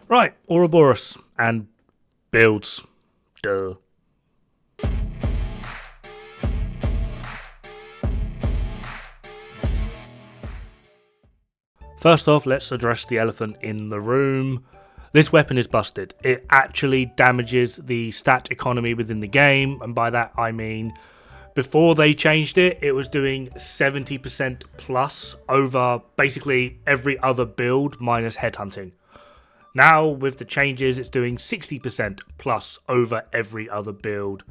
Right, Ouroboros and builds. Duh. First off, let's address the elephant in the room. This weapon is busted. It actually damages the stat economy within the game, and by that I mean before they changed it, it was doing 70% plus over basically every other build minus headhunting. Now, with the changes, it's doing 60% plus over every other build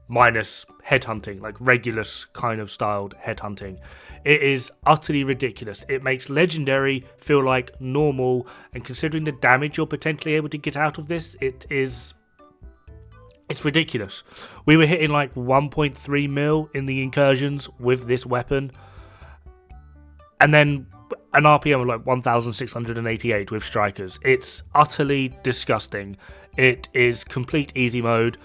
minus headhunting, like Regulus kind of styled headhunting. It is utterly ridiculous. It makes Legendary feel like normal, and considering the damage you're potentially able to get out of this, it's ridiculous. We were hitting like 1.3 mil in the incursions with this weapon, and then an RPM of like 1,688 with strikers. It's utterly disgusting. It is complete easy mode.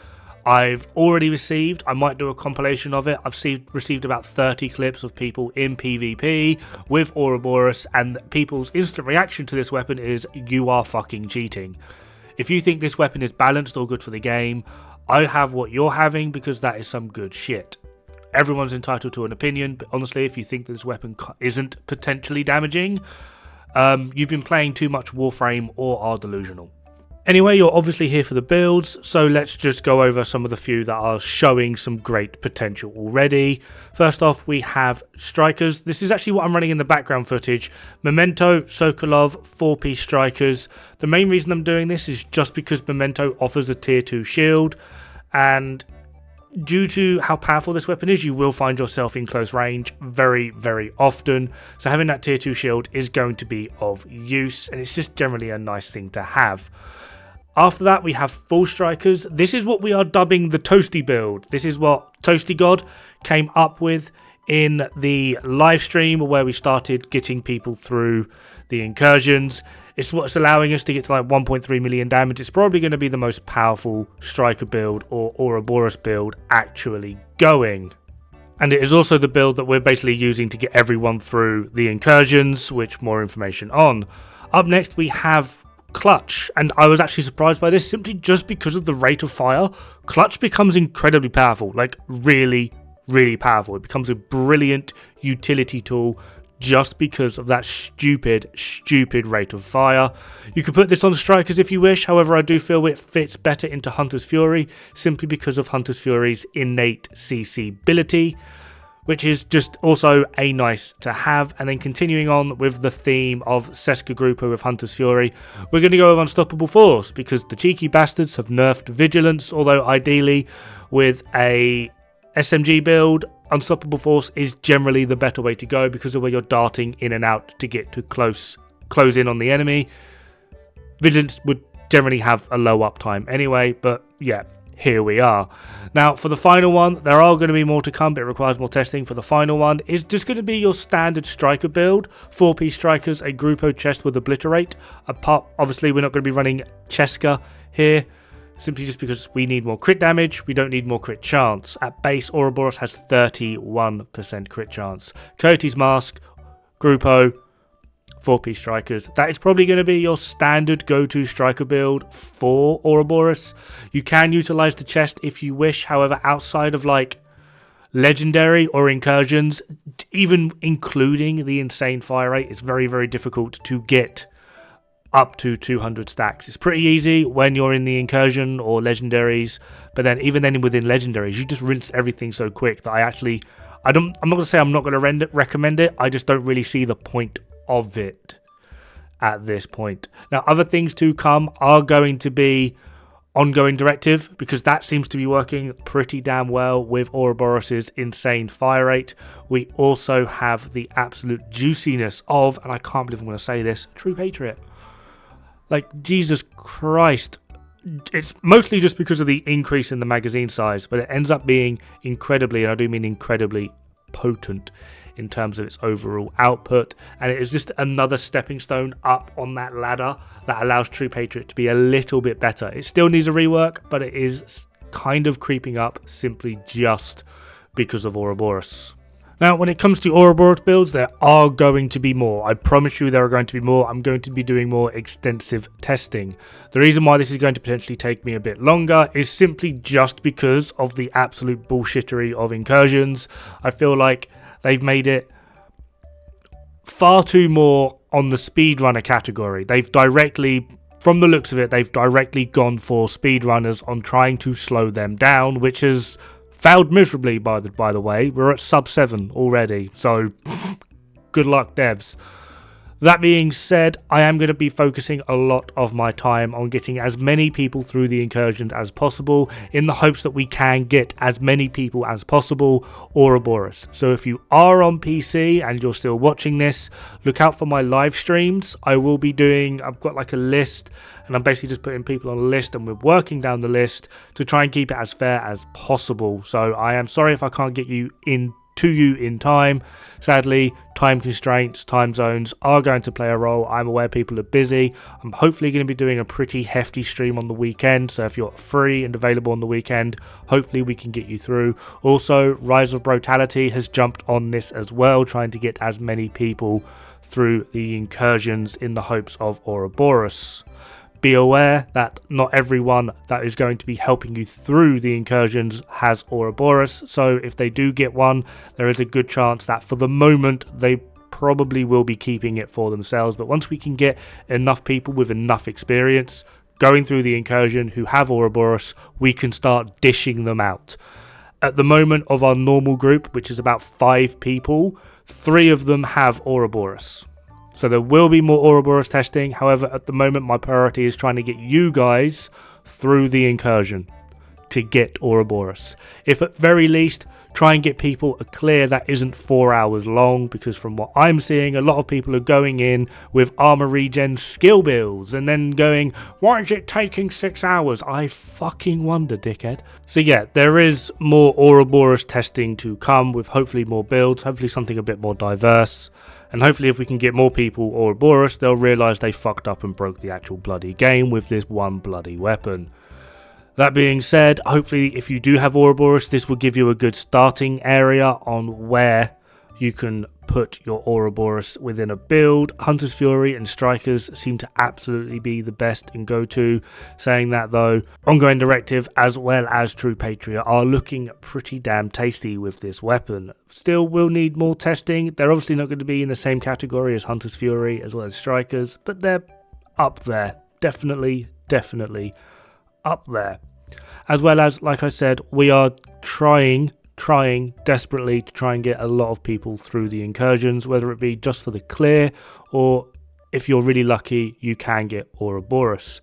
I've already received, I might do a compilation of it, I've received about 30 clips of people in PvP with Ouroboros, and people's instant reaction to this weapon is, you are fucking cheating. If you think this weapon is balanced or good for the game, I have what you're having, because that is some good shit. Everyone's entitled to an opinion, but honestly, if you think this weapon isn't potentially damaging, you've been playing too much Warframe or are delusional. Anyway, you're obviously here for the builds, so let's just go over some of the few that are showing some great potential already. First off, we have strikers. This is actually what I'm running in the background footage. Memento, Sokolov, 4-piece strikers. The main reason I'm doing this is just because Memento offers a tier 2 shield, and due to how powerful this weapon is, you will find yourself in close range very, very often. So having that tier 2 shield is going to be of use, and it's just generally a nice thing to have. After that, we have full strikers. This is what we are dubbing the Toasty build. This is what Toasty God came up with in the live stream where we started getting people through the incursions. It's what's allowing us to get to like 1.3 million damage. It's probably going to be the most powerful striker build or Ouroboros build actually going. And it is also the build that we're basically using to get everyone through the incursions, which more information on. Up next, we have Clutch, and I was actually surprised by this simply just because of the rate of fire. Clutch becomes incredibly powerful, like really, really powerful. It becomes a brilliant utility tool just because of that stupid rate of fire. You could put this on strikers if you wish, however I do feel it fits better into Hunter's Fury simply because of Hunter's Fury's innate CC ability, which is just also a nice to have. And then continuing on with the theme of Seska Grupo with Hunter's Fury, we're going to go with Unstoppable Force because the cheeky bastards have nerfed Vigilance, although ideally with a SMG build, Unstoppable Force is generally the better way to go because of where you're darting in and out to get to close in on the enemy. Vigilance would generally have a low uptime anyway, but yeah, here we are. Now, for the final one, there are going to be more to come, but it requires more testing. For the final one, it's just going to be your standard striker build. 4-piece strikers, a Grupo chest with Obliterate. Obviously, we're not going to be running Cheska here, simply just because we need more crit damage. We don't need more crit chance. At base, Ouroboros has 31% crit chance. Coyote's Mask, Grupo, 4-piece strikers. That is probably going to be your standard go-to striker build for Ouroboros. You can utilize the chest if you wish. However, outside of like legendary or incursions, even including the insane fire rate, it's very, very difficult to get up to 200 stacks. It's pretty easy when you're in the incursion or legendaries, but then even then within legendaries, you just rinse everything so quick that I'm not going to say I'm not going to recommend it. I just don't really see the point of it at this point. Now, other things to come are going to be ongoing directive, because that seems to be working pretty damn well with Ouroboros' insane fire rate. We also have the absolute juiciness of, and I can't believe I'm going to say this, True Patriot. Like, Jesus Christ. It's mostly just because of the increase in the magazine size, but it ends up being incredibly, and I do mean incredibly, potent in terms of its overall output, and it is just another stepping stone up on that ladder that allows True Patriot to be a little bit better. It still needs a rework, but it is kind of creeping up simply just because of Ouroboros. Now, when it comes to Ouroboros builds, there are going to be more. I promise you there are going to be more. I'm going to be doing more extensive testing. The reason why this is going to potentially take me a bit longer is simply just because of the absolute bullshittery of Incursions. I feel like they've made it far too more on the speedrunner category. They've directly, from the looks of it, they've directly gone for speedrunners on trying to slow them down, which has failed miserably, by the way. We're at sub 7 already, so good luck, devs. That being said, I am going to be focusing a lot of my time on getting as many people through the Incursions as possible, in the hopes that we can get as many people as possible Ouroboros. So if you are on PC and you're still watching this, look out for my live streams. I've got like a list, and I'm basically just putting people on a list, and we're working down the list to try and keep it as fair as possible. So I am sorry if I can't get you in time. Sadly, time constraints, time zones are going to play a role. I'm aware people are busy. I'm hopefully going to be doing a pretty hefty stream on the weekend, so if you're free and available on the weekend, hopefully we can get you through. Also, Rise of Brutality has jumped on this as well, trying to get as many people through the Incursions in the hopes of Ouroboros. Be aware that not everyone that is going to be helping you through the Incursions has Ouroboros, so if they do get one, there is a good chance that for the moment they probably will be keeping it for themselves. But once we can get enough people with enough experience going through the Incursion who have Ouroboros, we can start dishing them out. At the moment of our normal group, which is about 5 people, 3 of them have Ouroboros. So there will be more Ouroboros testing. However, at the moment, my priority is trying to get you guys through the Incursion to get Ouroboros. If at very least, try and get people a clear that isn't 4 hours long, because from what I'm seeing, a lot of people are going in with armor regen skill builds and then going, why is it taking 6 hours? I fucking wonder, dickhead. So yeah, there is more Ouroboros testing to come with hopefully more builds, hopefully something a bit more diverse. And hopefully if we can get more people Ouroboros, they'll realise they fucked up and broke the actual bloody game with this one bloody weapon. That being said, hopefully if you do have Ouroboros, this will give you a good starting area on where you can put your Ouroboros within a build. Hunter's Fury and Strikers seem to absolutely be the best and go-to. Saying that though, Ongoing Directive as well as True Patriot are looking pretty damn tasty with this weapon. Still will need more testing. They're obviously not going to be in the same category as Hunter's Fury as well as Strikers, but they're up there. Definitely up there. As well as, like I said, we are trying desperately to try and get a lot of people through the Incursions, whether it be just for the clear, or if you're really lucky, you can get Ouroboros.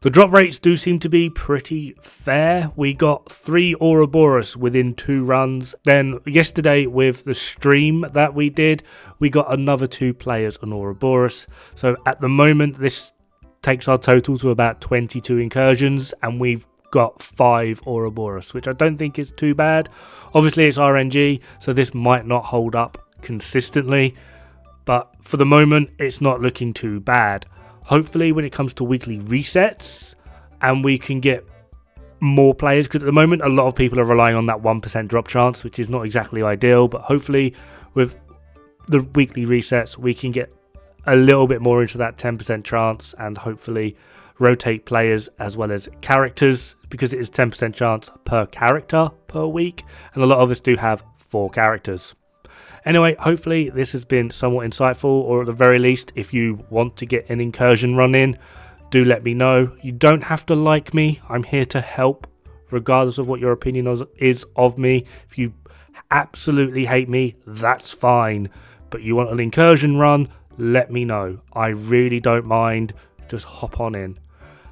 The drop rates do seem to be pretty fair. We got 3 Ouroboros within 2 runs. Then yesterday with the stream that we did, we got another 2 players on Ouroboros. So at the moment, this takes our total to about 22 Incursions, and we've got 5 Ouroboros, which I don't think is too bad. Obviously it's RNG, so this might not hold up consistently, but for the moment it's not looking too bad. Hopefully when it comes to weekly resets and we can get more players, because at the moment a lot of people are relying on that 1% drop chance, which is not exactly ideal, but hopefully with the weekly resets we can get a little bit more into that 10% chance and hopefully rotate players as well as characters, because it is 10% chance per character per week, and a lot of us do have 4 characters. Anyway, hopefully this has been somewhat insightful, or at the very least, if you want to get an Incursion run in, do let me know. You don't have to like me, I'm here to help, regardless of what your opinion is of me. If you absolutely hate me, that's fine, but you want an Incursion run, let me know. I really don't mind, just hop on in.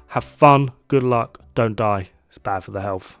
Have fun, good luck, don't die, it's bad for the health.